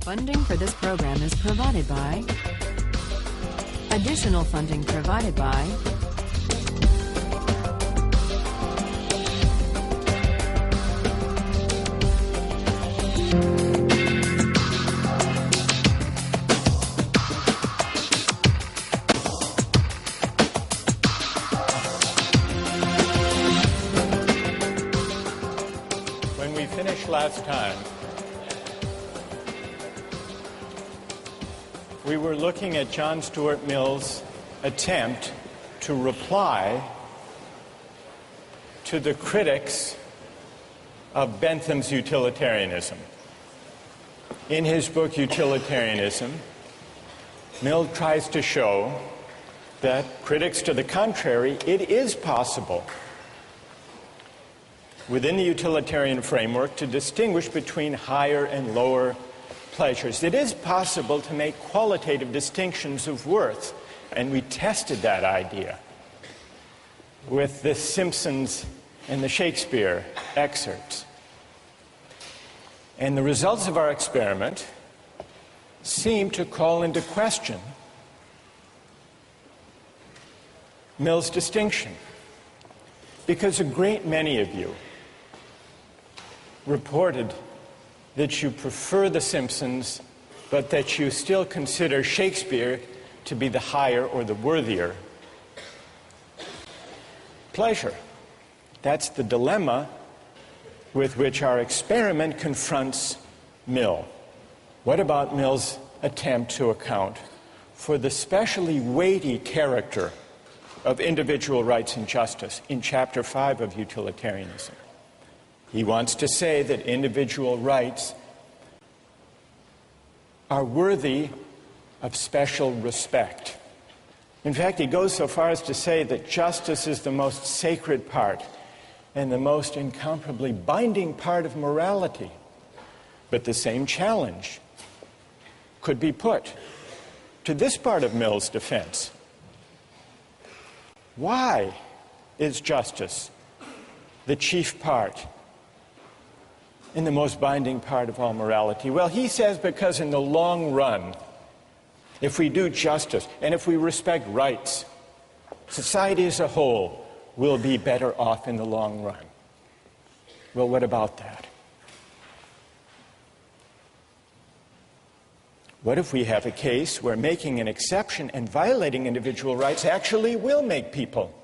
Funding for this program is provided by. Additional funding provided by. When we finished last time, we were looking at John Stuart Mill's attempt to reply to the critics of Bentham's utilitarianism. In his book Utilitarianism, Mill tries to show that critics to the contrary, it is possible within the utilitarian framework to distinguish between higher and lower pleasures. It is possible to make qualitative distinctions of worth, and we tested that idea with the Simpsons and the Shakespeare excerpts. And the results of our experiment seem to call into question Mill's distinction, because a great many of you reported that you prefer the Simpsons, but that you still consider Shakespeare to be the higher or the worthier pleasure. That's the dilemma with which our experiment confronts Mill. What about Mill's attempt to account for the specially weighty character of individual rights and justice in Chapter 5 of Utilitarianism? He wants to say that individual rights are worthy of special respect. In fact, he goes so far as to say that justice is the most sacred part and the most incomparably binding part of morality. But the same challenge could be put to this part of Mill's defense. Why is justice the chief part and the most binding part of all morality? Well, he says because in the long run, if we do justice and if we respect rights, society as a whole will be better off in the long run. Well, what about that? What if we have a case where making an exception and violating individual rights actually will make people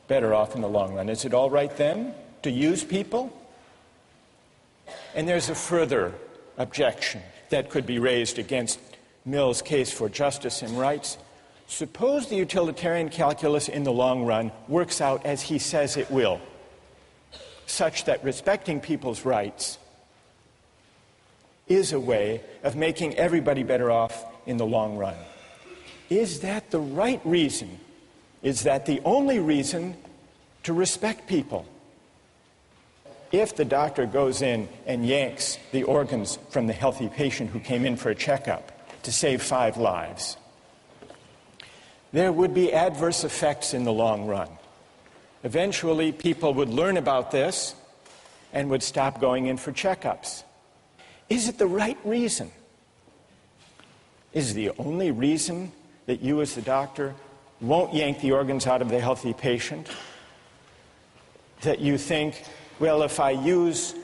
better off in the long run? Is it all right then to use people? And there's a further objection that could be raised against Mill's case for justice and rights. Suppose the utilitarian calculus in the long run works out as he says it will, such that respecting people's rights is a way of making everybody better off in the long run. Is that the right reason? Is that the only reason to respect people? If the doctor goes in and yanks the organs from the healthy patient who came in for a checkup to save 5 lives, there would be adverse effects in the long run. Eventually, people would learn about this and would stop going in for checkups. Is it the right reason? Is the only reason that you as the doctor won't yank the organs out of the healthy patient that you think, well, if I use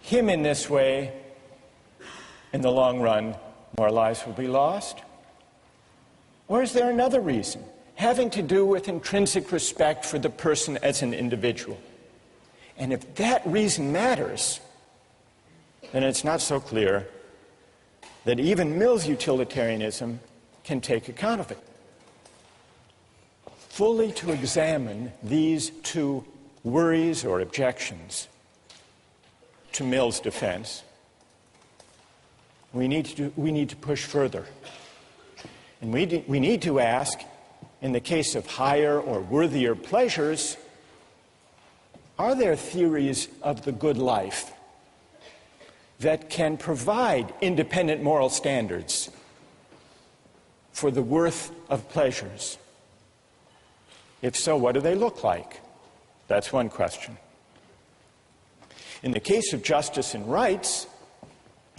him in this way, in the long run, more lives will be lost? Or is there another reason, having to do with intrinsic respect for the person as an individual? And if that reason matters, then it's not so clear that even Mill's utilitarianism can take account of it. Fully to examine these two worries or objections to Mill's defense, we need to push further. And we need to ask, in the case of higher or worthier pleasures, are there theories of the good life that can provide independent moral standards for the worth of pleasures? If so, what do they look like? That's one question. In the case of justice and rights,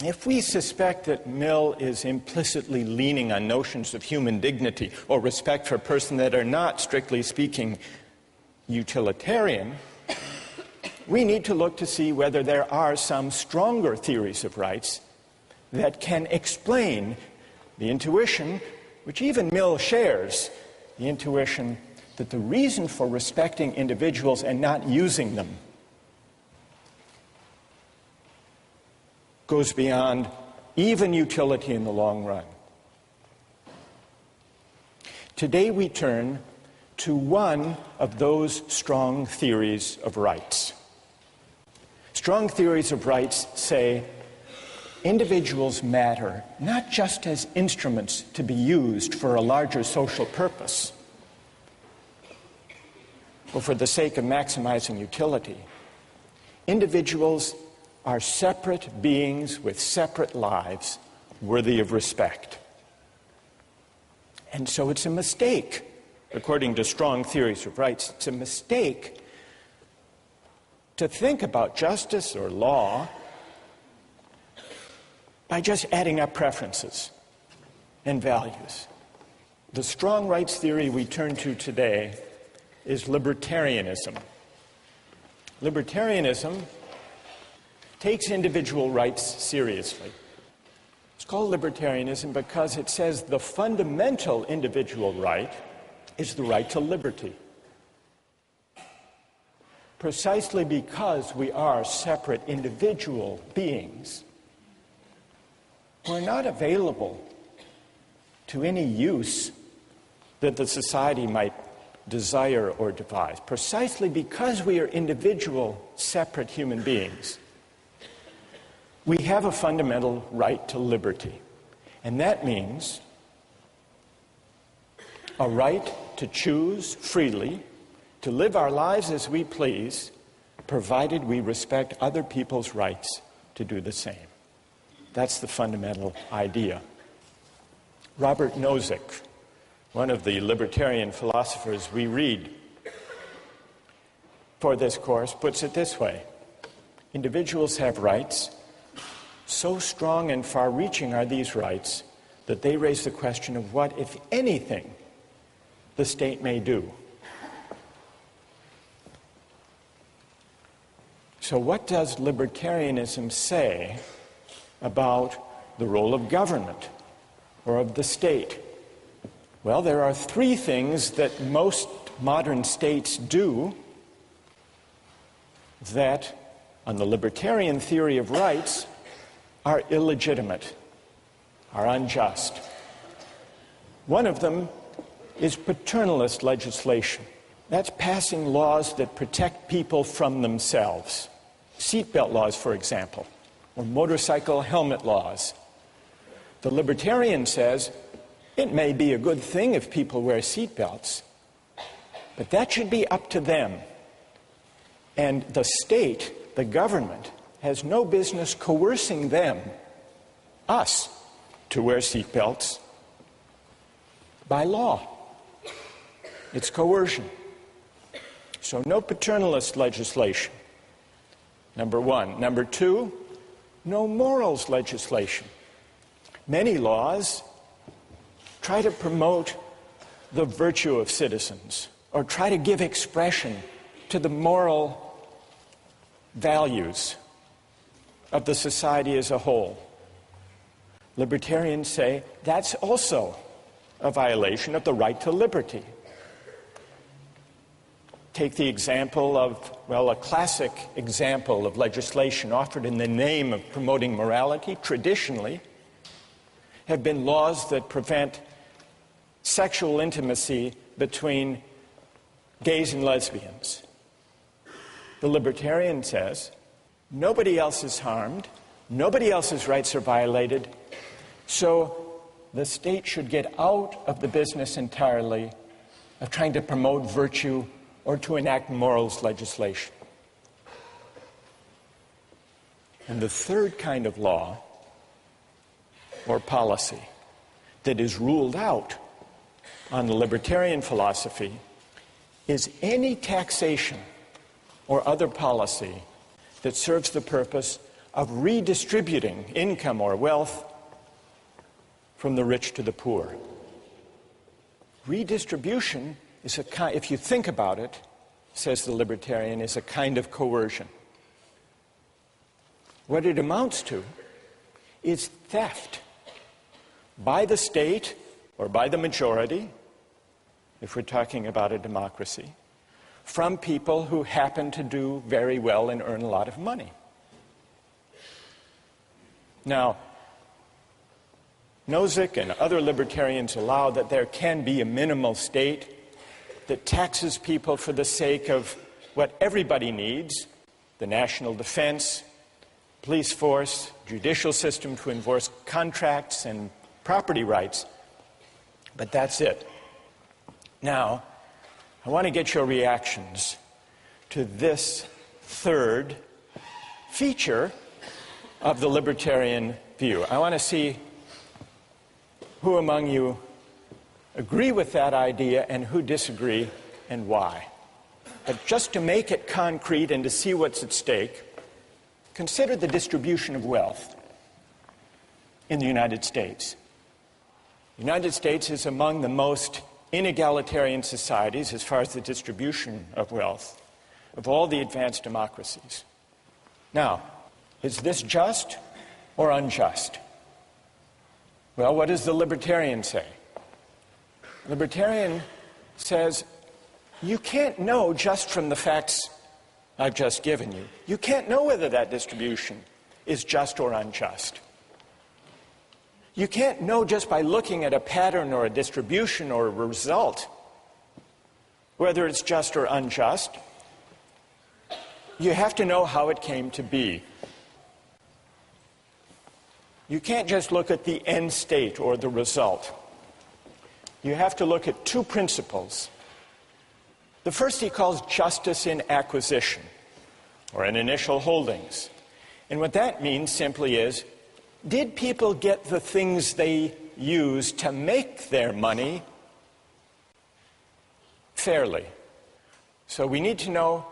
If we suspect that Mill is implicitly leaning on notions of human dignity or respect for persons that are not, strictly speaking, utilitarian, we need to look to see whether there are some stronger theories of rights that can explain the intuition, which even Mill shares, the intuition that the reason for respecting individuals and not using them goes beyond even utility in the long run. Today we turn to one of those strong theories of rights. Strong theories of rights say individuals matter not just as instruments to be used for a larger social purpose or for the sake of maximizing utility. Individuals are separate beings with separate lives worthy of respect. And so it's a mistake, according to strong theories of rights, it's a mistake to think about justice or law by just adding up preferences and values. The strong rights theory we turn to today is libertarianism. Libertarianism takes individual rights seriously. It's called libertarianism because it says the fundamental individual right is the right to liberty. Precisely because we are separate individual beings, we're not available to any use that the society might desire or devise. Precisely because we are individual, separate human beings, we have a fundamental right to liberty. And that means a right to choose freely, to live our lives as we please, provided we respect other people's rights to do the same. That's the fundamental idea. Robert Nozick, one of the libertarian philosophers we read for this course, puts it this way: individuals have rights. So strong and far-reaching are these rights that they raise the question of what, if anything, the state may do. So what does libertarianism say about the role of government or of the state? Well, there are three things that most modern states do that, on the libertarian theory of rights, are illegitimate, are unjust. One of them is paternalist legislation. That's passing laws that protect people from themselves. Seatbelt laws, for example, or motorcycle helmet laws. The libertarian says it may be a good thing if people wear seatbelts, but that should be up to them. And the state, the government, has no business coercing them, us, to wear seatbelts by law. It's coercion. So no paternalist legislation, number one. Number two, no morals legislation. Many laws try to promote the virtue of citizens or try to give expression to the moral values of the society as a whole. Libertarians say that's also a violation of the right to liberty. Take the example of, well, a classic example of legislation offered in the name of promoting morality, traditionally, have been laws that prevent sexual intimacy between gays and lesbians. The libertarian says, nobody else is harmed, nobody else's rights are violated, so the state should get out of the business entirely of trying to promote virtue or to enact morals legislation. And the third kind of law or policy that is ruled out on the libertarian philosophy is any taxation or other policy that serves the purpose of redistributing income or wealth from the rich to the poor. Redistribution is if you think about it, says the libertarian, is a kind of coercion. What it amounts to is theft by the state or by the majority, if we're talking about a democracy, from people who happen to do very well and earn a lot of money. Now, Nozick and other libertarians allow that there can be a minimal state that taxes people for the sake of what everybody needs, the national defense, police force, judicial system to enforce contracts and property rights. But that's it. Now, I want to get your reactions to this third feature of the libertarian view. I want to see who among you agree with that idea and who disagree and why. But just to make it concrete and to see what's at stake, consider the distribution of wealth in the United States. The United States is among the most inegalitarian societies as far as the distribution of wealth of all the advanced democracies. Now, is this just or unjust? Well, what does the libertarian say? The libertarian says, you can't know just from the facts I've just given you. You can't know whether that distribution is just or unjust. You can't know just by looking at a pattern or a distribution or a result whether it's just or unjust. You have to know how it came to be. You can't just look at the end state or the result. You have to look at two principles. The first he calls justice in acquisition, or in initial holdings. And what that means simply is, did people get the things they used to make their money fairly? So we need to know,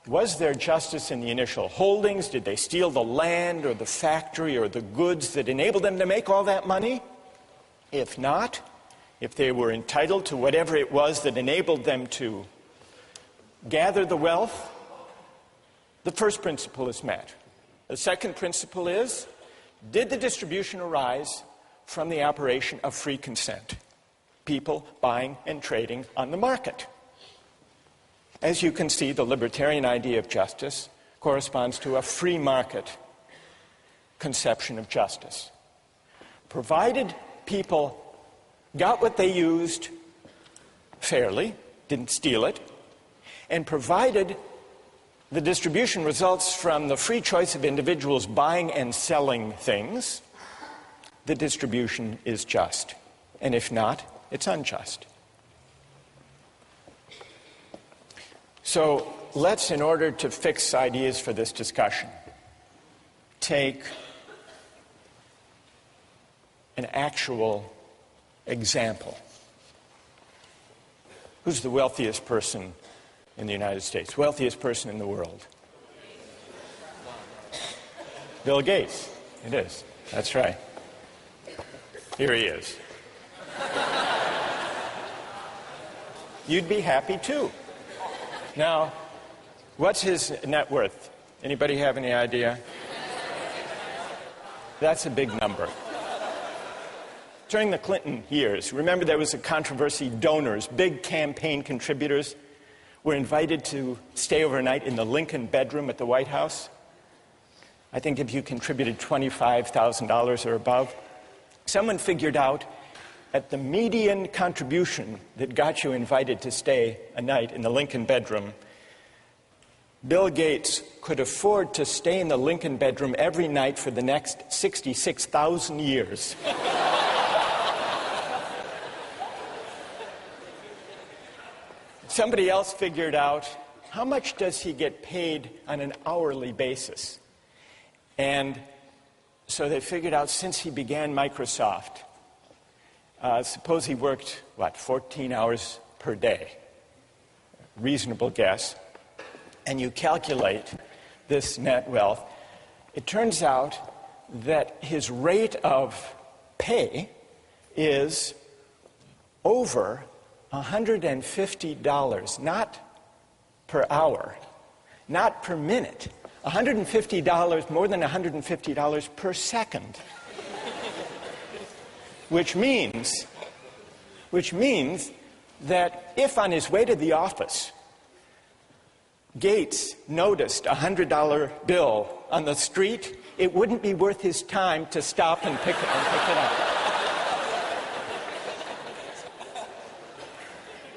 was there justice in the initial holdings? Did they steal the land or the factory or the goods that enabled them to make all that money? If not, if they were entitled to whatever it was that enabled them to gather the wealth, the first principle is met. The second principle is, did the distribution arise from the operation of free consent? People buying and trading on the market. As you can see, the libertarian idea of justice corresponds to a free market conception of justice. Provided people got what they used fairly, didn't steal it, and provided the distribution results from the free choice of individuals buying and selling things, the distribution is just. And if not, it's unjust. So let's, in order to fix ideas for this discussion, take an actual example. Who's the wealthiest person in the United States? Wealthiest person in the world? Bill Gates. It is. That's right. Here he is. You'd be happy too. Now, what's his net worth? Anybody have any idea? That's a big number. During the Clinton years, remember there was a controversy. Donors, big campaign contributors, were invited to stay overnight in the Lincoln bedroom at the White House. I think if you contributed $25,000 or above, someone figured out at the median contribution that got you invited to stay a night in the Lincoln bedroom, Bill Gates could afford to stay in the Lincoln bedroom every night for the next 66,000 years. Somebody else figured out, how much does he get paid on an hourly basis? And so they figured out, since he began Microsoft, suppose he worked, 14 hours per day. Reasonable guess. And you calculate this net wealth, It turns out that his rate of pay is over $150, not per hour, not per minute, $150, more than $150 per second. Which means that if on his way to the office, Gates noticed a $100 bill on the street, it wouldn't be worth his time to stop and pick it up.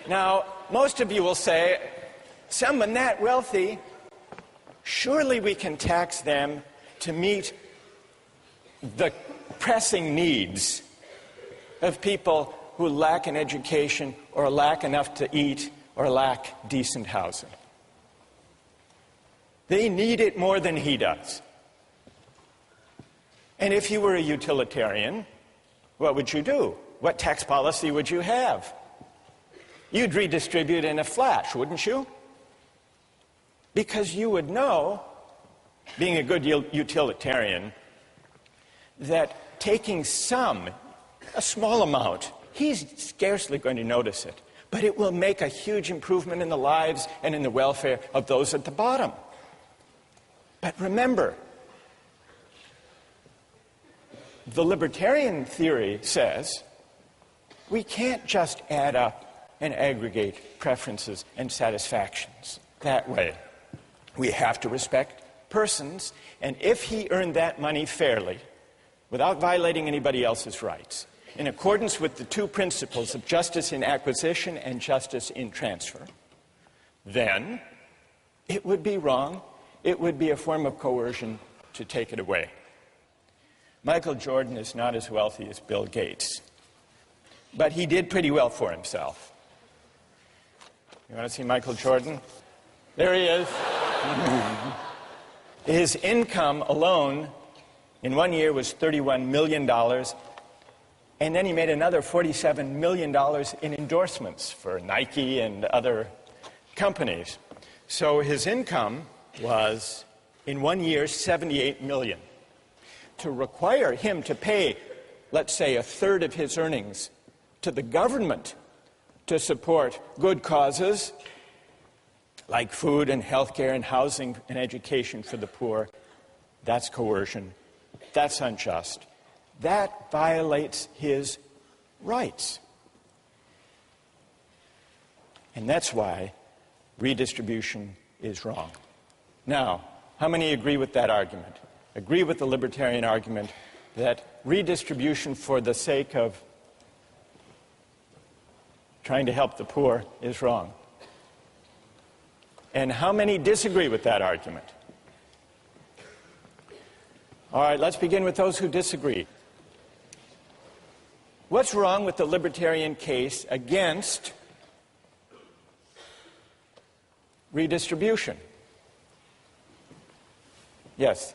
Now, most of you will say, someone that wealthy, surely we can tax them to meet the pressing needs of people who lack an education or lack enough to eat or lack decent housing. They need it more than he does. And if you were a utilitarian, what would you do? What tax policy would you have? You'd redistribute in a flash, wouldn't you? Because you would know, being a good utilitarian, that taking a small amount, he's scarcely going to notice it, but it will make a huge improvement in the lives and in the welfare of those at the bottom. But remember, the libertarian theory says we can't just add up and aggregate preferences and satisfactions that way. We have to respect persons, and if he earned that money fairly, without violating anybody else's rights, in accordance with the two principles of justice in acquisition and justice in transfer, then it would be wrong, it would be a form of coercion to take it away. Michael Jordan is not as wealthy as Bill Gates, but he did pretty well for himself. You want to see Michael Jordan? There he is. His income alone in 1 year was $31 million, and then he made another $47 million in endorsements for Nike and other companies. So his income was, in 1 year, $78 million. To require him to pay, let's say, a third of his earnings to the government to support good causes like food and health care and housing and education for the poor, that's coercion. That's unjust. That violates his rights. And that's why redistribution is wrong. Now, how many agree with that argument? Agree with the libertarian argument that redistribution for the sake of trying to help the poor is wrong? And how many disagree with that argument? All right, let's begin with those who disagree. What's wrong with the libertarian case against redistribution? Yes.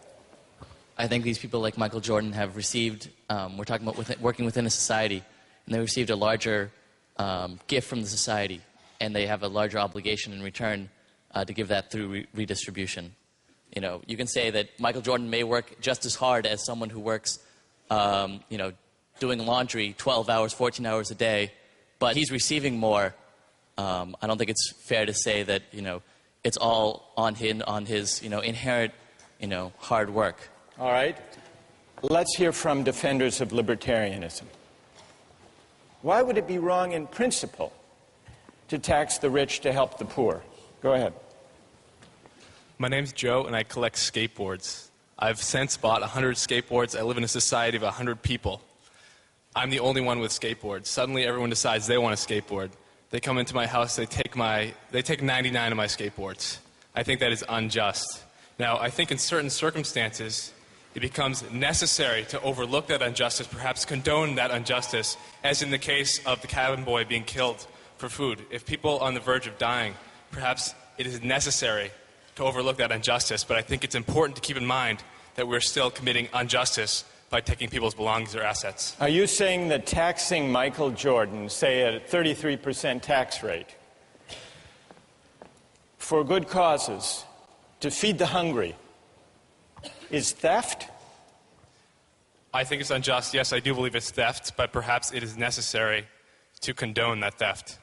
I think these people like Michael Jordan have received, we're talking about working within a society, and they received a larger gift from the society, and they have a larger obligation in return to give that through redistribution. You know, you can say that Michael Jordan may work just as hard as someone who works, doing laundry 12 hours, 14 hours a day, but he's receiving more. I don't think it's fair to say that, it's all on his inherent, hard work. All right. Let's hear from defenders of libertarianism. Why would it be wrong in principle to tax the rich to help the poor? Go ahead. My name's Joe, and I collect skateboards. I've since bought 100 skateboards. I live in a society of 100 people. I'm the only one with skateboards. Suddenly, everyone decides they want a skateboard. They come into my house, they take 99 of my skateboards. I think that is unjust. Now, I think in certain circumstances, it becomes necessary to overlook that injustice, perhaps condone that injustice, as in the case of the cabin boy being killed for food. If people are on the verge of dying, perhaps it is necessary to overlook that injustice, but I think it's important to keep in mind that we're still committing injustice by taking people's belongings or assets. Are you saying that taxing Michael Jordan, say at a 33% tax rate, for good causes, to feed the hungry, is theft? I think it's unjust. Yes, I do believe it's theft, but perhaps it is necessary to condone that theft.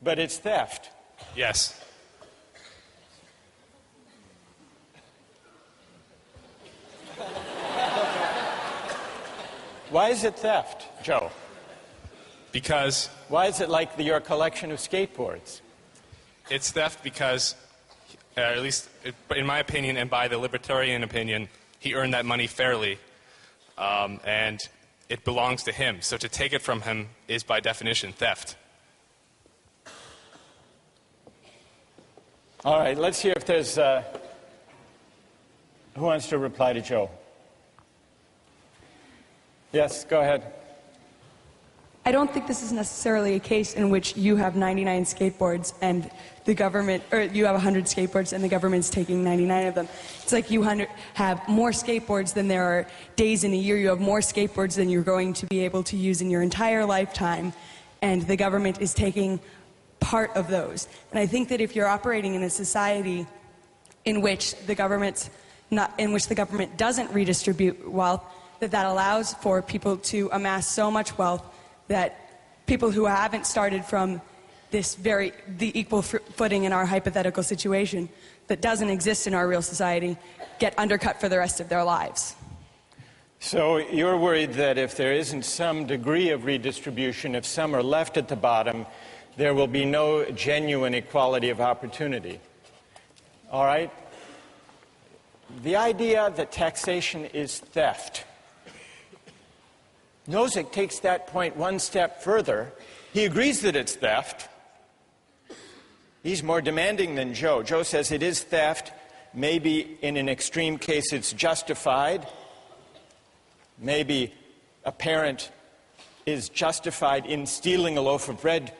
But it's theft. Yes. Why is it theft, Joe? Because Why is it like your collection of skateboards? it's theft because, at least in my opinion and by the libertarian opinion, he earned that money fairly, and it belongs to him. So to take it from him is by definition theft. All right, let's hear if there's... who wants to reply to Joe? Yes, go ahead. I don't think this is necessarily a case in which you have 99 skateboards and the government, or you have 100 skateboards and the government's taking 99 of them. It's like you have more skateboards than there are days in a year. You have more skateboards than you're going to be able to use in your entire lifetime, and the government is taking part of those. And I think that if you're operating in a society in which the government doesn't redistribute wealth, that allows for people to amass so much wealth that people who haven't started from the equal footing in our hypothetical situation that doesn't exist in our real society get undercut for the rest of their lives. So you're worried that if there isn't some degree of redistribution, if some are left at the bottom, there will be no genuine equality of opportunity. All right? The idea that taxation is theft. Nozick takes that point one step further. He agrees that it's theft. He's more demanding than Joe. Joe says it is theft. Maybe in an extreme case it's justified. Maybe a parent is justified in stealing a loaf of bread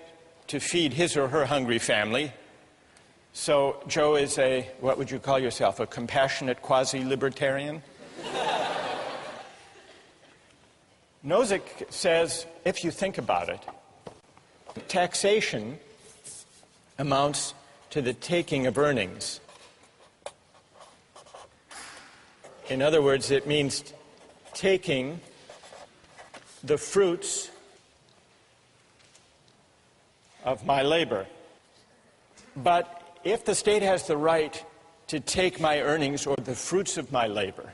to feed his or her hungry family. So Joe is what would you call yourself, a compassionate quasi-libertarian? Nozick says, if you think about it, taxation amounts to the taking of earnings. In other words, it means taking the fruits of my labor. But if the state has the right to take my earnings or the fruits of my labor,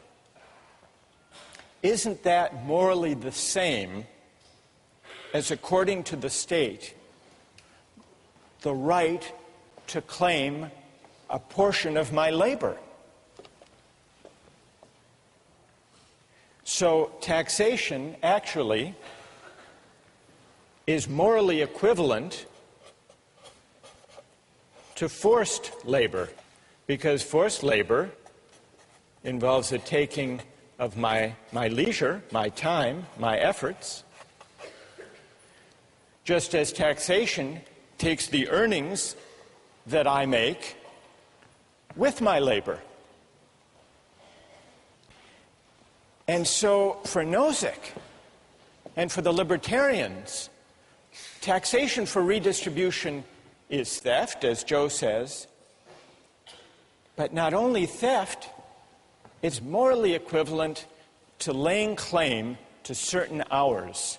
isn't that morally the same as, according to the state, the right to claim a portion of my labor? So taxation actually is morally equivalent to forced labor, because forced labor involves the taking of my leisure, my time, my efforts, just as taxation takes the earnings that I make with my labor. And so for Nozick and for the libertarians, taxation for redistribution is theft, as Joe says, but not only theft, it's morally equivalent to laying claim to certain hours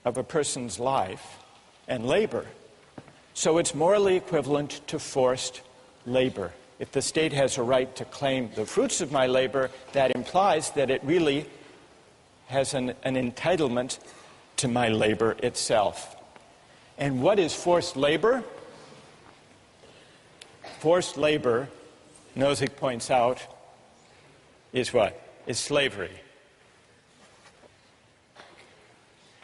of a person's life and labor. So it's morally equivalent to forced labor. If the state has a right to claim the fruits of my labor, that implies that it really has an entitlement to my labor itself. And what is forced labor? Forced labor, Nozick points out, is what? Is slavery.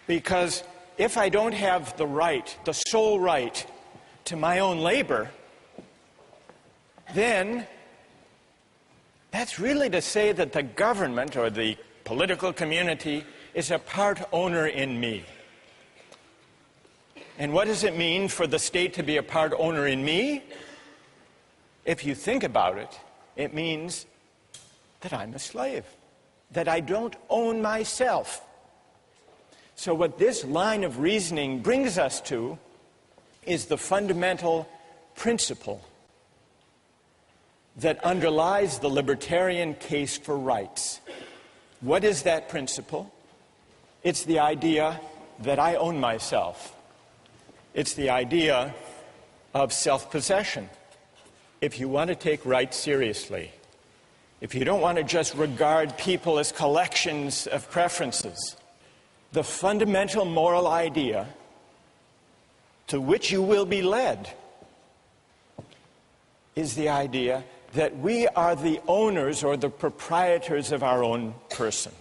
Because if I don't have the right, the sole right, to my own labor, then that's really to say that the government or the political community is a part owner in me. And what does it mean for the state to be a part owner in me? If you think about it, it means that I'm a slave, that I don't own myself. So what this line of reasoning brings us to is the fundamental principle that underlies the libertarian case for rights. What is that principle? It's the idea that I own myself. It's the idea of self-possession. If you want to take rights seriously, if you don't want to just regard people as collections of preferences, the fundamental moral idea to which you will be led is the idea that we are the owners or the proprietors of our own person.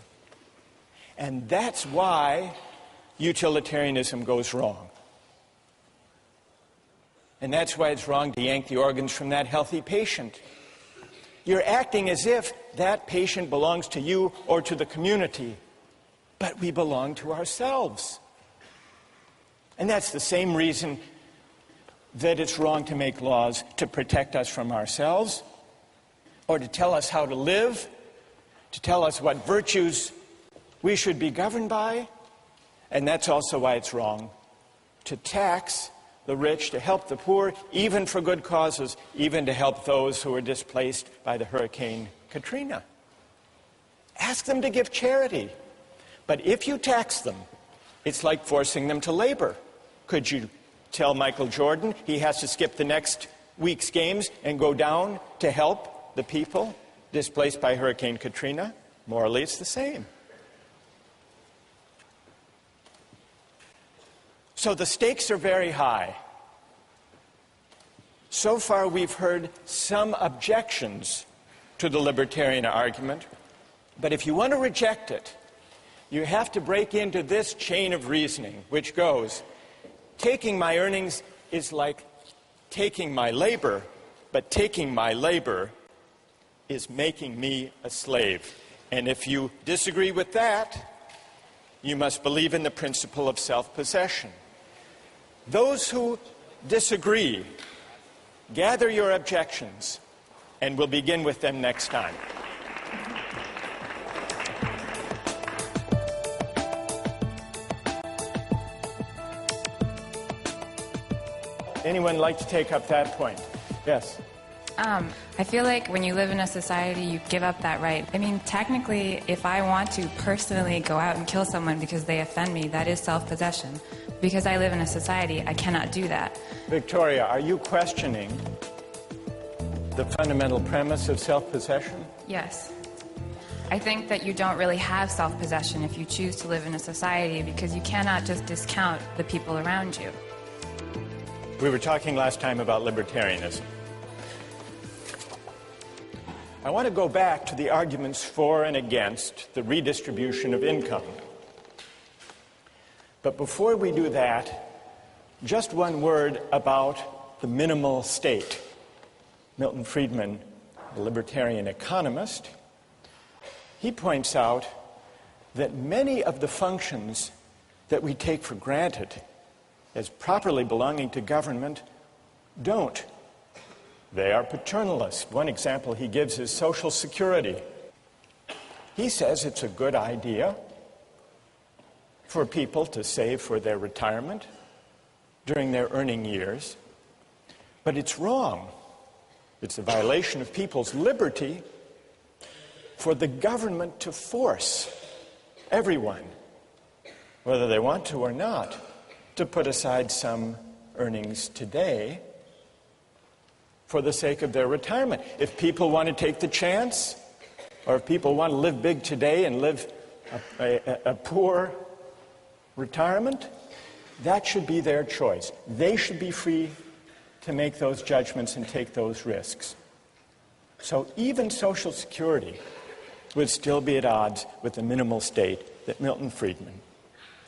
And that's why utilitarianism goes wrong. And that's why it's wrong to yank the organs from that healthy patient. You're acting as if that patient belongs to you or to the community, but we belong to ourselves. And that's the same reason that it's wrong to make laws to protect us from ourselves, or to tell us how to live, to tell us what virtues we should be governed by. And that's also why it's wrong to tax the rich, to help the poor, even for good causes, even to help those who were displaced by the Hurricane Katrina. Ask them to give charity. But if you tax them, it's like forcing them to labor. Could you tell Michael Jordan he has to skip the next week's games and go down to help the people displaced by Hurricane Katrina? Morally, it's the same. So the stakes are very high. So far, we've heard some objections to the libertarian argument, but if you want to reject it, you have to break into this chain of reasoning, which goes, taking my earnings is like taking my labor, but taking my labor is making me a slave. And if you disagree with that, you must believe in the principle of self-possession. Those who disagree, gather your objections, and we'll begin with them next time. Anyone like to take up that point? Yes. I feel like when you live in a society, you give up that right. I mean, technically, if I want to personally go out and kill someone because they offend me, that is self-possession. Because I live in a society, I cannot do that. Victoria, are you questioning the fundamental premise of self-possession? Yes. I think that you don't really have self-possession if you choose to live in a society, because you cannot just discount the people around you. We were talking last time about libertarianism. I want to go back to the arguments for and against the redistribution of income. But before we do that, just one word about the minimal state. Milton Friedman, the libertarian economist, he points out that many of the functions that we take for granted as properly belonging to government don't. They are paternalist. One example he gives is Social Security. He says it's a good idea for people to save for their retirement during their earning years, but it's wrong. It's a violation of people's liberty for the government to force everyone, whether they want to or not, to put aside some earnings today for the sake of their retirement. If people want to take the chance, or if people want to live big today and live a poor retirement, that should be their choice. They should be free to make those judgments and take those risks. So even Social Security would still be at odds with the minimal state that Milton Friedman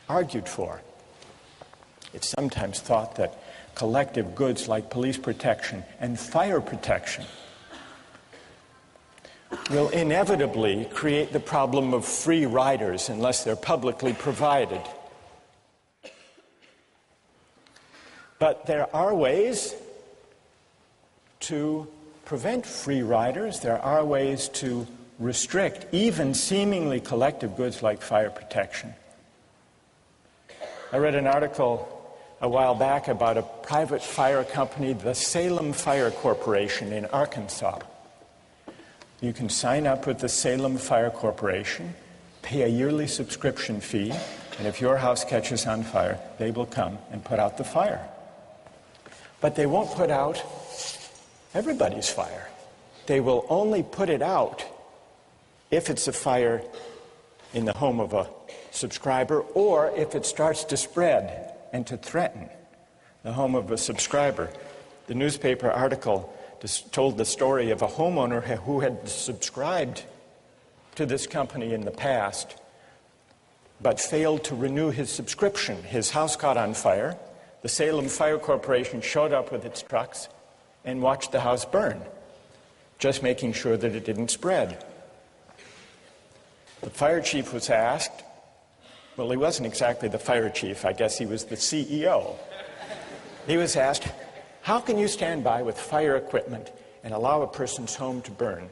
argued for. It's sometimes thought that collective goods like police protection and fire protection will inevitably create the problem of free riders unless they're publicly provided. But there are ways to prevent free riders. There are ways to restrict even seemingly collective goods like fire protection. I read an article a while back about a private fire company, the Salem Fire Corporation in Arkansas. You can sign up with the Salem Fire Corporation, pay a yearly subscription fee, and if your house catches on fire, they will come and put out the fire. But they won't put out everybody's fire. They will only put it out if it's a fire in the home of a subscriber or if it starts to spread and to threaten the home of a subscriber. The newspaper article told the story of a homeowner who had subscribed to this company in the past but failed to renew his subscription. His house caught on fire. The Salem Fire Corporation showed up with its trucks and watched the house burn, just making sure that it didn't spread. The fire chief was asked, well, he wasn't exactly the fire chief, I guess he was the CEO. He was asked, how can you stand by with fire equipment and allow a person's home to burn?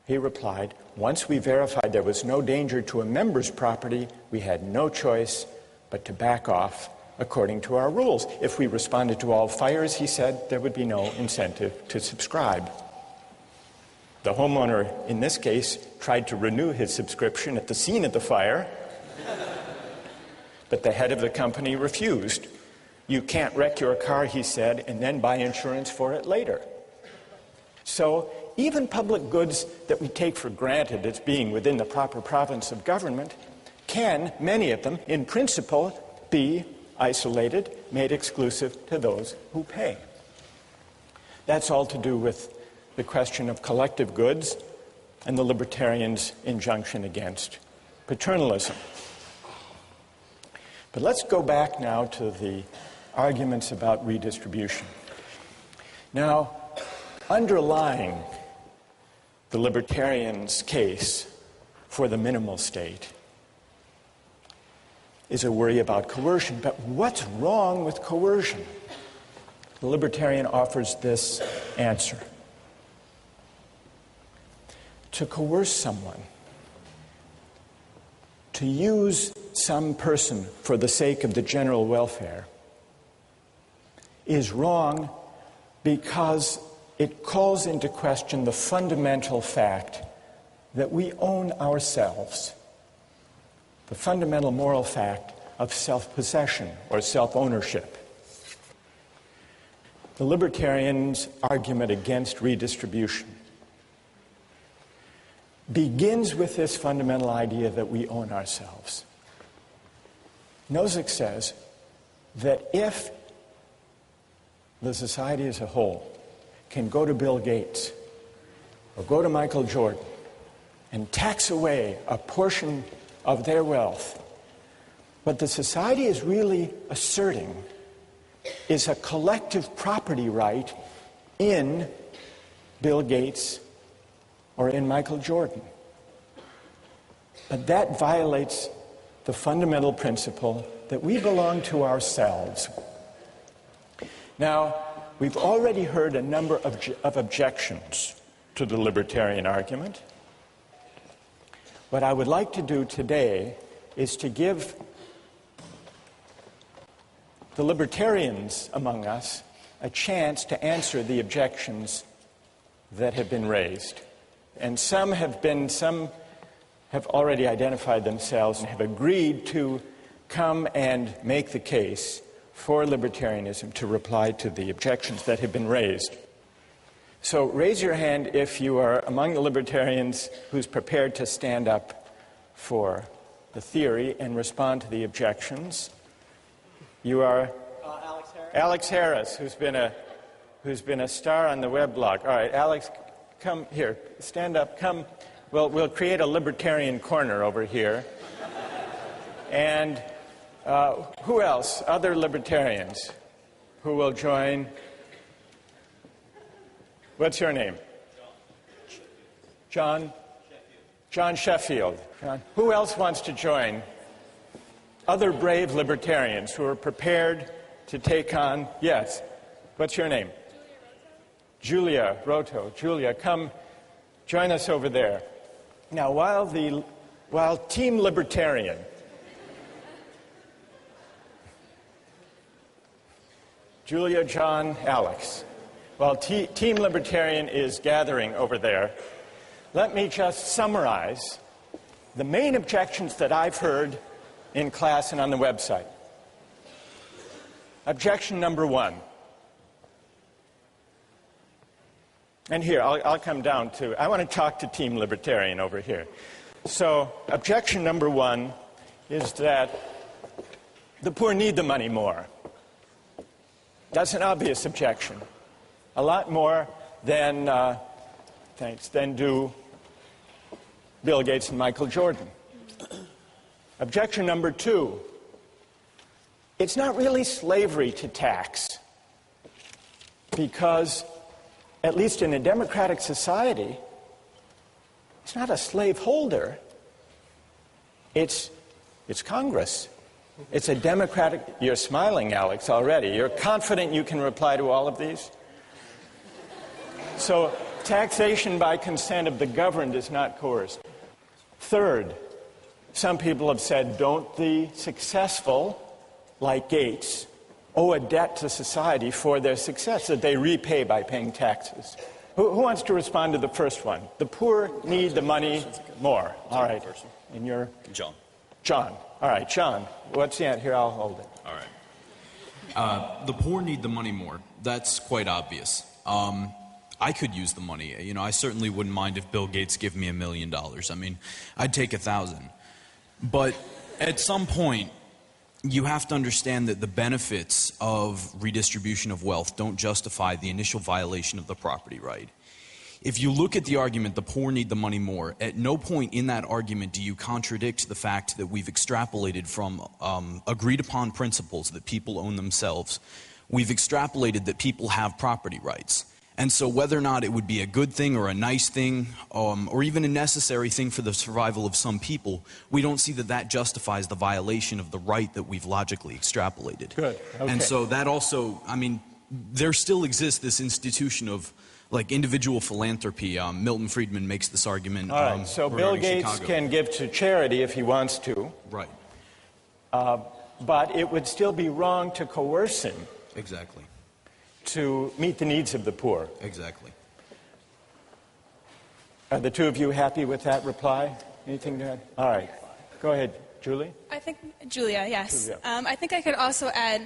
He replied, once we verified there was no danger to a member's property, we had no choice but to back off according to our rules. If we responded to all fires, he said, there would be no incentive to subscribe. The homeowner, in this case, tried to renew his subscription at the scene of the fire, but the head of the company refused. You can't wreck your car, he said, and then buy insurance for it later. So even public goods that we take for granted as being within the proper province of government can, many of them, in principle, be isolated, made exclusive to those who pay. That's all to do with the question of collective goods and the libertarians' injunction against paternalism. But let's go back now to the arguments about redistribution. Now, underlying the libertarians' case for the minimal state is a worry about coercion. But what's wrong with coercion? The libertarian offers this answer. To coerce someone, to use some person for the sake of the general welfare, is wrong because it calls into question the fundamental fact that we own ourselves, the fundamental moral fact of self-possession or self-ownership. The libertarians' argument against redistribution begins with this fundamental idea that we own ourselves. Nozick says that if the society as a whole can go to Bill Gates or go to Michael Jordan and tax away a portion of their wealth, what the society is really asserting is a collective property right in Bill Gates or in Michael Jordan. But that violates the fundamental principle that we belong to ourselves. Now, we've already heard a number of objections to the libertarian argument. What I would like to do today is to give the libertarians among us a chance to answer the objections that have been raised. And some have already identified themselves and have agreed to come and make the case for libertarianism to reply to the objections that have been raised. So raise your hand if you are among the libertarians who's prepared to stand up for the theory and respond to the objections. You are Alex Harris, who's been a star on the weblog. All right, Alex, come here, stand up, come. We'll create a libertarian corner over here. And who else? Other libertarians who will join? What's your name? John? John Sheffield. John. Who else wants to join? Other brave libertarians who are prepared to take on, yes. What's your name? Julia Roto. Julia, come join us over there. Now, while Team Libertarian Julia, John, Alex. While Team Libertarian is gathering over there, let me just summarize the main objections that I've heard in class and on the website. Objection number one. And here, I'll come down to, I want to talk to Team Libertarian over here. So, objection number one is that the poor need the money more. That's an obvious objection. A lot more than do Bill Gates and Michael Jordan. Objection number two, it's not really slavery to tax, because at least in a democratic society, it's not a slaveholder. It's Congress. It's a democratic... You're smiling, Alex, already. You're confident you can reply to all of these? So, taxation by consent of the governed is not coerced. Third, some people have said, don't the successful, like Gates, owe a debt to society for their success that they repay by paying taxes? Who wants to respond to the first one? The poor need the money more. All right. And you're? John. John. All right, John. What's the answer? Here, I'll hold it. All right. The poor need the money more. That's quite obvious. I could use the money. You know, I certainly wouldn't mind if Bill Gates gave me $1 million. I mean, I'd take 1,000. But at some point, you have to understand that the benefits of redistribution of wealth don't justify the initial violation of the property right. If you look at the argument, the poor need the money more, at no point in that argument do you contradict the fact that we've extrapolated from agreed upon principles that people own themselves. We've extrapolated that people have property rights. And so whether or not it would be a good thing or a nice thing, or even a necessary thing for the survival of some people, we don't see that that justifies the violation of the right that we've logically extrapolated. Good. Okay. And so that also, I mean, there still exists this institution of like individual philanthropy. Milton Friedman makes this argument. All right, so Bill Gates Chicago. can give to charity if he wants to. Right. But it would still be wrong to coerce him. Exactly. To meet the needs of the poor. Exactly. Are the two of you happy with that reply? Anything to add? All right. Go ahead, Julie. I think, Julia, yes. Julia. I think I could also add,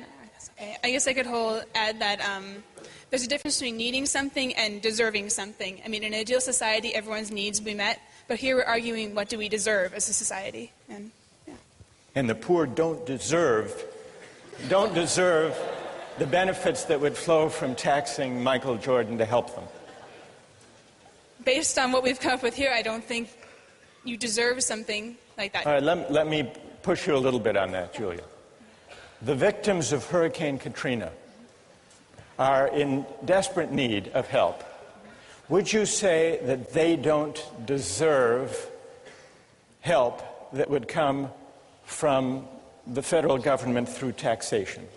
I guess I could add that there's a difference between needing something and deserving something. I mean, in an ideal society, everyone's needs will be met, but here we're arguing what do we deserve as a society. And, yeah. And the poor don't deserve the benefits that would flow from taxing Michael Jordan to help them. Based on what we've come up with here, I don't think you deserve something like that. All right, let me push you a little bit on that, Julia. The victims of Hurricane Katrina are in desperate need of help. Would you say that they don't deserve help that would come from the federal government through taxation?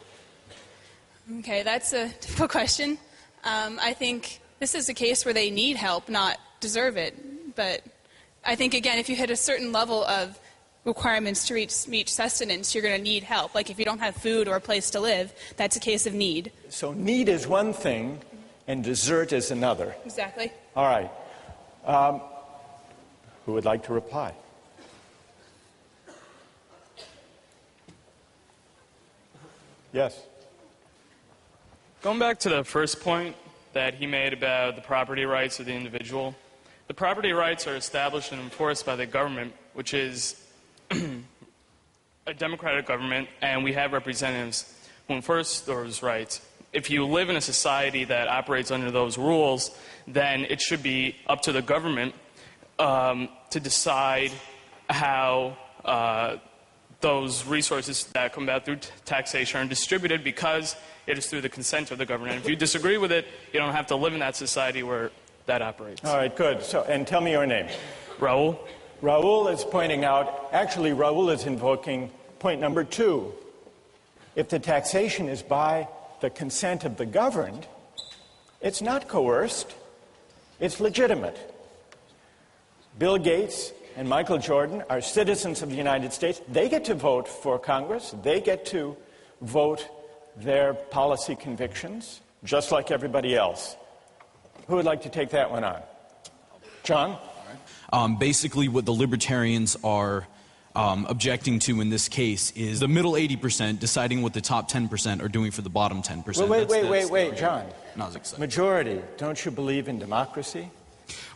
Okay, that's a difficult question. I think this is a case where they need help, not deserve it. But I think, again, if you hit a certain level of requirements to reach sustenance, you're going to need help. Like if you don't have food or a place to live, that's a case of need. So need is one thing, and desert is another. Exactly. All right. Who would like to reply? Yes. Going back to the first point that he made about the property rights of the individual, the property rights are established and enforced by the government, which is a democratic government, and we have representatives who enforce those rights. If you live in a society that operates under those rules, then it should be up to the government to decide how those resources that come about through taxation are distributed, because it is through the consent of the government. If you disagree with it, you don't have to live in that society where that operates. All right, good. So, and tell me your name. Raul. Raul is pointing out, actually Raul is invoking point number 2. If the taxation is by the consent of the governed, it's not coerced, it's legitimate. Bill Gates and Michael Jordan are citizens of the United States. They get to vote for Congress. They get to vote their policy convictions, just like everybody else. Who would like to take that one on? John? Basically, what the libertarians are objecting to in this case is the middle 80% deciding what the top 10% are doing for the bottom 10%. Wait, John. No, I was excited. Majority, don't you believe in democracy?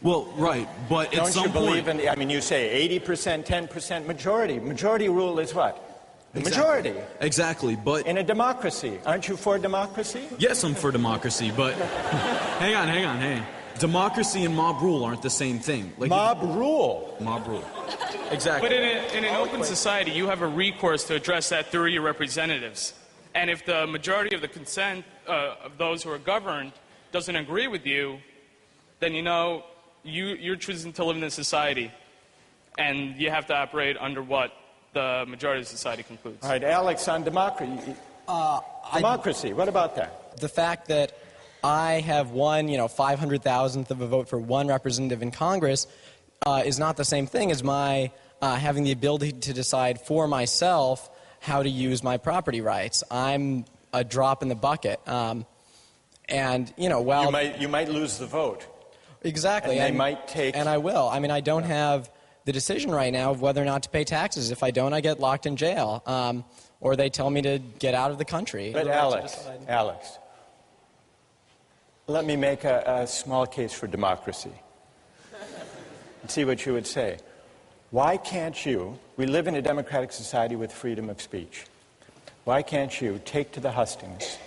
Well, right, but at some point... Don't you believe in, I mean, you say 80%, 10% majority. Majority rule is what? The majority. Exactly, but... In a democracy. Aren't you for democracy? Yes, I'm for democracy, but... hang on. Democracy and mob rule aren't the same thing. Like, mob rule? Mob rule. Exactly. But in an open society, you have a recourse to address that through your representatives. And if the majority of the consent of those who are governed doesn't agree with you, then you know you're choosing to live in this society. And you have to operate under what the majority of society concludes. All right, Alex, on democracy. Democracy, what about that? The fact that I have won, 500,000th of a vote for one representative in Congress is not the same thing as my having the ability to decide for myself how to use my property rights. I'm a drop in the bucket. You might lose the vote. Exactly. And they might take... And I will. I mean, I don't have the decision right now of whether or not to pay taxes. If I don't, I get locked in jail. Or they tell me to get out of the country. But Alex, let me make a small case for democracy. And see what you would say. Why can't you, we live in a democratic society with freedom of speech. Why can't you take to the hustings,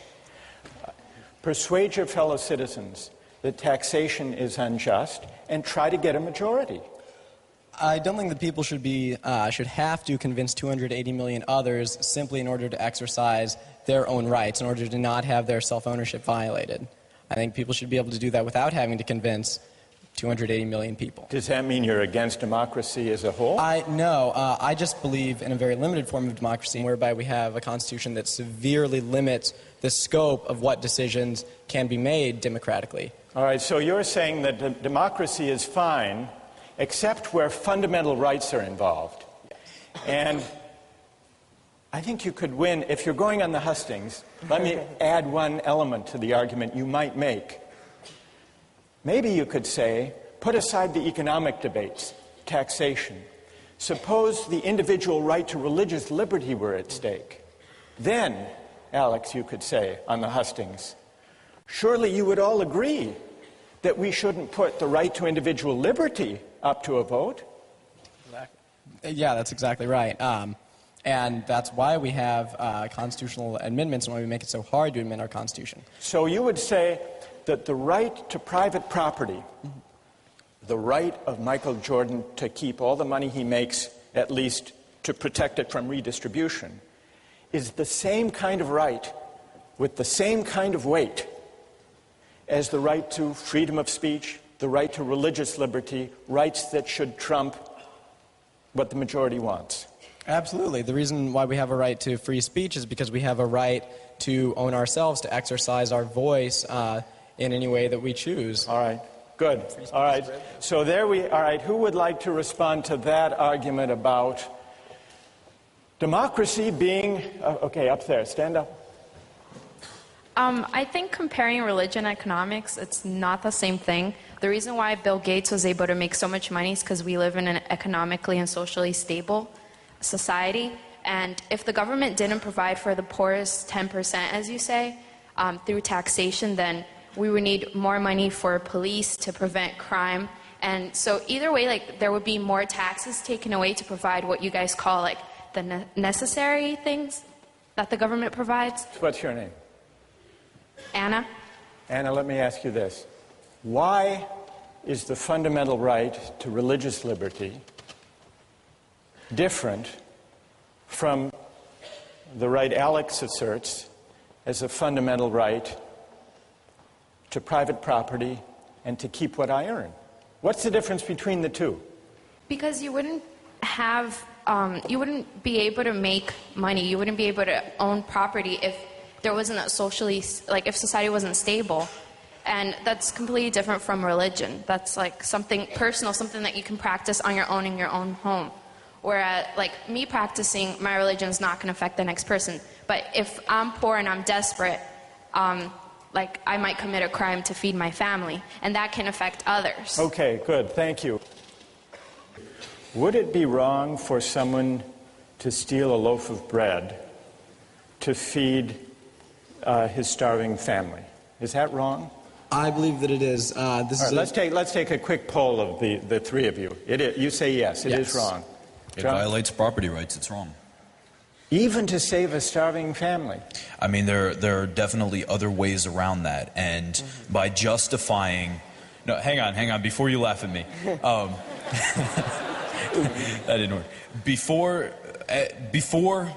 persuade your fellow citizens that taxation is unjust, and try to get a majority? I don't think that people should have to convince 280 million others simply in order to exercise their own rights, in order to not have their self-ownership violated. I think people should be able to do that without having to convince 280 million people. Does that mean you're against democracy as a whole? No. I just believe in a very limited form of democracy whereby we have a constitution that severely limits the scope of what decisions can be made democratically. All right, so you're saying that democracy is fine except where fundamental rights are involved. Yes. And I think you could win, if you're going on the hustings, let me add one element to the argument you might make. Maybe you could say, put aside the economic debates, taxation. Suppose the individual right to religious liberty were at stake. Then, Alex, you could say on the hustings, surely you would all agree that we shouldn't put the right to individual liberty up to a vote. Yeah, that's exactly right. And that's why we have constitutional amendments and why we make it so hard to amend our Constitution. So you would say that the right to private property, the right of Michael Jordan to keep all the money he makes, at least to protect it from redistribution, is the same kind of right with the same kind of weight as the right to freedom of speech, the right to religious liberty, rights that should trump what the majority wants. Absolutely. The reason why we have a right to free speech is because we have a right to own ourselves, to exercise our voice in any way that we choose. All right. Good. All right. So all right. Who would like to respond to that argument about democracy being, okay, up there, stand up. I think comparing religion and economics, it's not the same thing. The reason why Bill Gates was able to make so much money is because we live in an economically and socially stable society. And if the government didn't provide for the poorest 10%, as you say, through taxation, then we would need more money for police to prevent crime. And so either way, there would be more taxes taken away to provide what you guys call, the necessary things that the government provides. What's your name? Anna. Anna, let me ask you this. Why is the fundamental right to religious liberty different from the right Alex asserts as a fundamental right to private property and to keep what I earn? What's the difference between the two? Because you wouldn't be able to make money, you wouldn't be able to own property if there wasn't a socially, if society wasn't stable. And that's completely different from religion. That's something personal, something that you can practice on your own in your own home. Whereas, me practicing my religion is not going to affect the next person. But if I'm poor and I'm desperate, like I might commit a crime to feed my family, and that can affect others. Okay, good. Thank you. Would it be wrong for someone to steal a loaf of bread to feed his starving family? Is that wrong? I believe that it is. Let's take a quick poll of the three of you. You say yes, it is wrong. It violates property rights. It's wrong. Even to save a starving family? I mean, there are definitely other ways around that, and by justifying... No, hang on, before you laugh at me. That didn't work. Before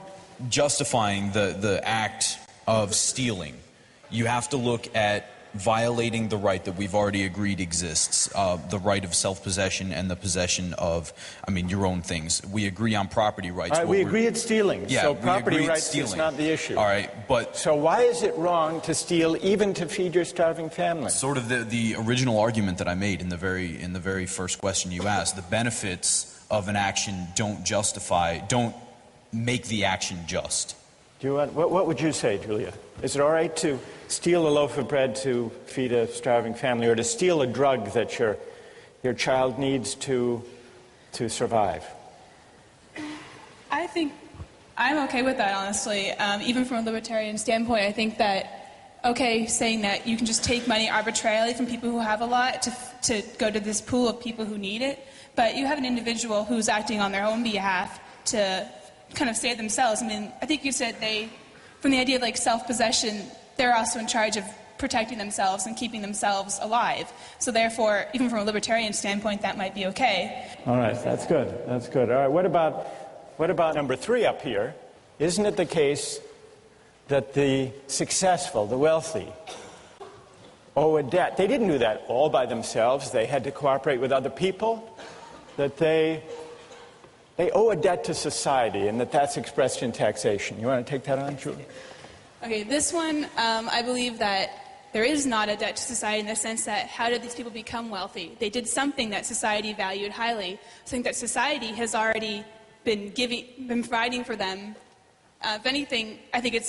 justifying the act of stealing, you have to look at violating the right that we've already agreed exists, the right of self-possession and the possession of, your own things. We agree on property rights. All right, we agree at stealing, yeah, so property rights stealing. is not the issue. All right, but... So why is it wrong to steal even to feed your starving family? Sort of the original argument that I made in the very first question you asked. The benefits of an action don't make the action just. What would you say, Julia? Is it all right to steal a loaf of bread to feed a starving family, or to steal a drug that your child needs to survive? I think I'm okay with that, honestly. Even from a libertarian standpoint, I think that, saying that you can just take money arbitrarily from people who have a lot to go to this pool of people who need it, but you have an individual who's acting on their own behalf to kind of save themselves. I think you said from the idea of self-possession, they're also in charge of protecting themselves and keeping themselves alive. So therefore, even from a libertarian standpoint, that might be okay. All right, that's good. That's good. All right, what about number 3 up here? Isn't it the case that the successful, the wealthy, owe a debt? They didn't do that all by themselves. They had to cooperate with other people. That they owe a debt to society, and that's expressed in taxation. You want to take that on, Julie? Okay, this one, I believe that there is not a debt to society in the sense that how did these people become wealthy? They did something that society valued highly. Something that society has already been providing for them. If anything, I think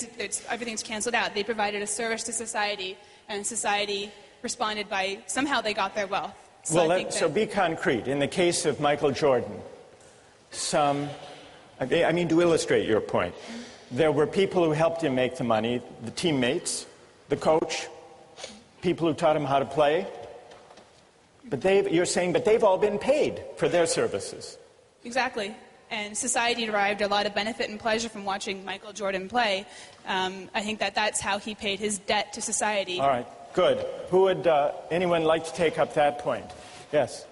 everything's canceled out. They provided a service to society, and society responded by somehow they got their wealth. So be concrete. In the case of Michael Jordan, to illustrate your point, there were people who helped him make the money, the teammates, the coach, people who taught him how to play. But you're saying they've all been paid for their services. Exactly. And society derived a lot of benefit and pleasure from watching Michael Jordan play. I think that's how he paid his debt to society. All right, good. Who would anyone like to take up that point? Yes.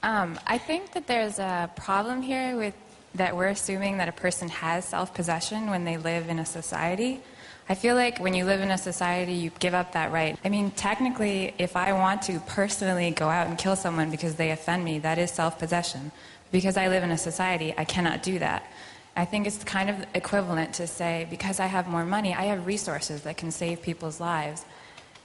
I think that there's a problem here with that we're assuming that a person has self-possession when they live in a society. I feel like when you live in a society, you give up that right. Technically, if I want to personally go out and kill someone because they offend me, that is self-possession. Because I live in a society, I cannot do that. I think it's kind of equivalent to say, because I have more money, I have resources that can save people's lives.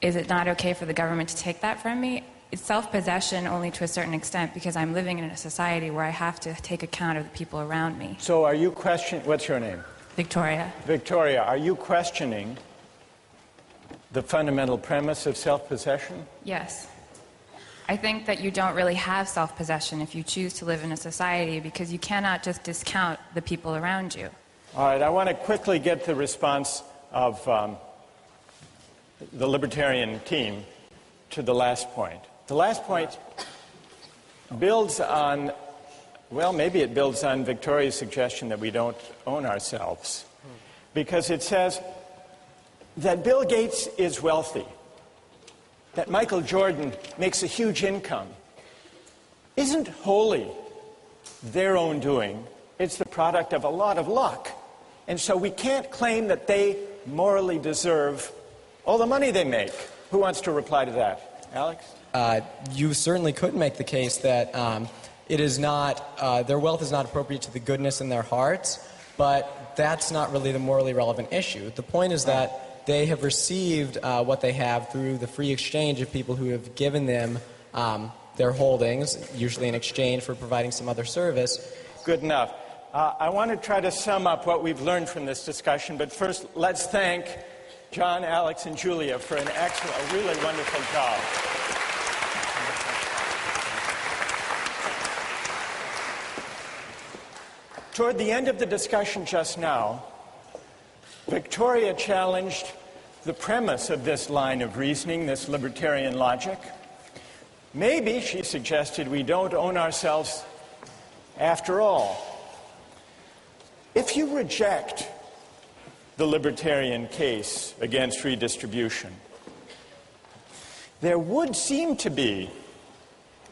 Is it not okay for the government to take that from me? It's self-possession only to a certain extent because I'm living in a society where I have to take account of the people around me. So are you questioning, what's your name? Victoria. Victoria, are you questioning the fundamental premise of self-possession? Yes. I think that you don't really have self-possession if you choose to live in a society because you cannot just discount the people around you. All right, I want to quickly get the response of the Libertarian team to the last point. The last point builds on, maybe it builds on Victoria's suggestion that we don't own ourselves. Because it says that Bill Gates is wealthy, that Michael Jordan makes a huge income, isn't wholly their own doing. It's the product of a lot of luck. And so we can't claim that they morally deserve all the money they make. Who wants to reply to that? Alex? You certainly could make the case that it is not, their wealth is not appropriate to the goodness in their hearts, but that's not really the morally relevant issue. The point is that they have received what they have through the free exchange of people who have given them their holdings, usually in exchange for providing some other service. Good enough. I want to try to sum up what we've learned from this discussion, but first let's thank John, Alex, and Julia for an excellent, a really wonderful job. Toward the end of the discussion just now, Victoria challenged the premise of this line of reasoning, this libertarian logic. Maybe, she suggested, we don't own ourselves after all. If you reject the libertarian case against redistribution, there would seem to be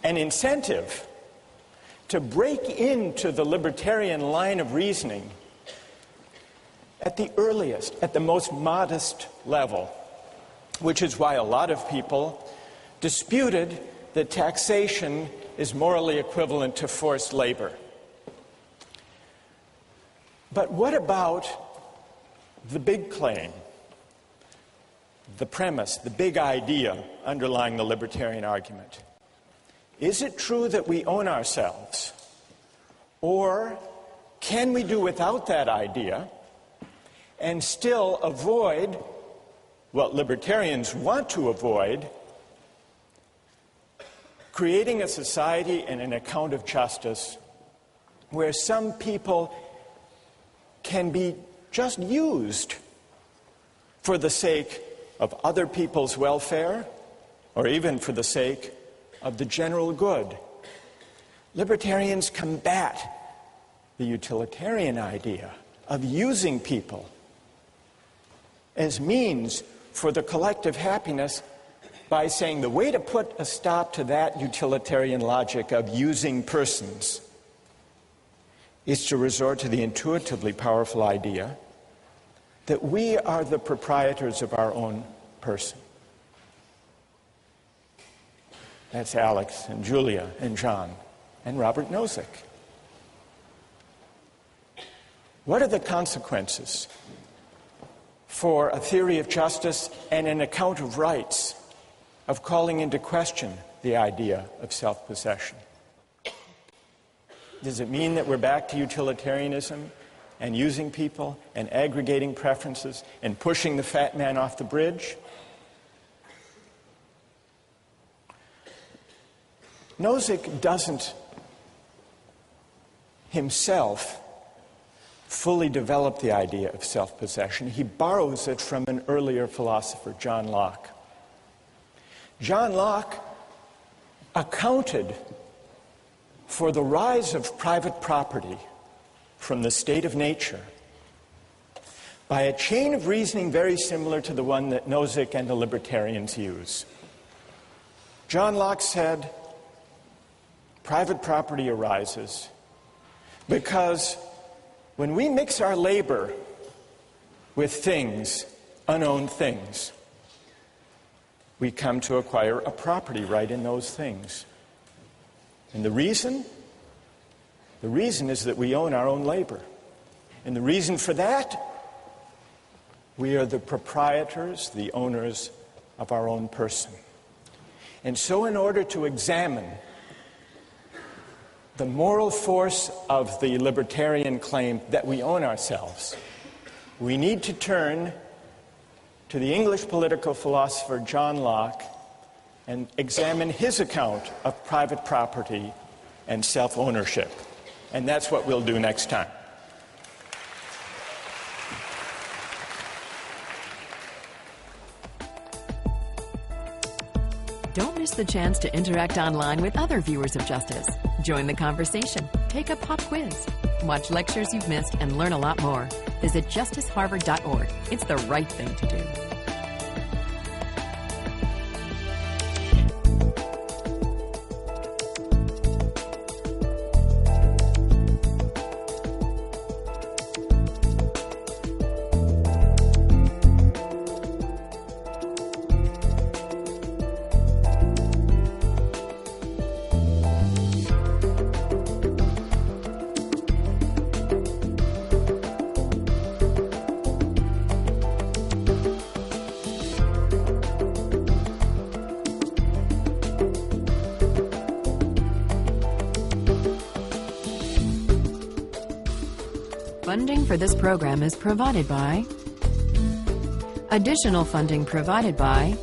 an incentive to break into the libertarian line of reasoning at the earliest, at the most modest level, which is why a lot of people disputed that taxation is morally equivalent to forced labor. But what about the big claim, the premise, the big idea underlying the libertarian argument? Is it true that we own ourselves? Or can we do without that idea and still avoid what libertarians want to avoid, creating a society and an account of justice where some people can be just used for the sake of other people's welfare or even for the sake of the general good? Libertarians combat the utilitarian idea of using people as means for the collective happiness by saying the way to put a stop to that utilitarian logic of using persons is to resort to the intuitively powerful idea that we are the proprietors of our own person. That's Alex and Julia and John and Robert Nozick. What are the consequences for a theory of justice and an account of rights of calling into question the idea of self-possession? Does it mean that we're back to utilitarianism and using people and aggregating preferences and pushing the fat man off the bridge? Nozick doesn't himself fully develop the idea of self-possession. He borrows it from an earlier philosopher, John Locke. John Locke accounted for the rise of private property from the state of nature by a chain of reasoning very similar to the one that Nozick and the libertarians use. John Locke said, private property arises because when we mix our labor with things, unowned things, we come to acquire a property right in those things. And the reason is that we own our own labor. And the reason for that, we are the proprietors, the owners of our own person. And so in order to examine the moral force of the libertarian claim that we own ourselves, we need to turn to the English political philosopher John Locke and examine his account of private property and self-ownership. And that's what we'll do next time. Don't miss the chance to interact online with other viewers of Justice. Join the conversation, take a pop quiz, watch lectures you've missed, and learn a lot more. Visit justiceharvard.org. It's the right thing to do. Funding for this program is provided by Additional funding provided by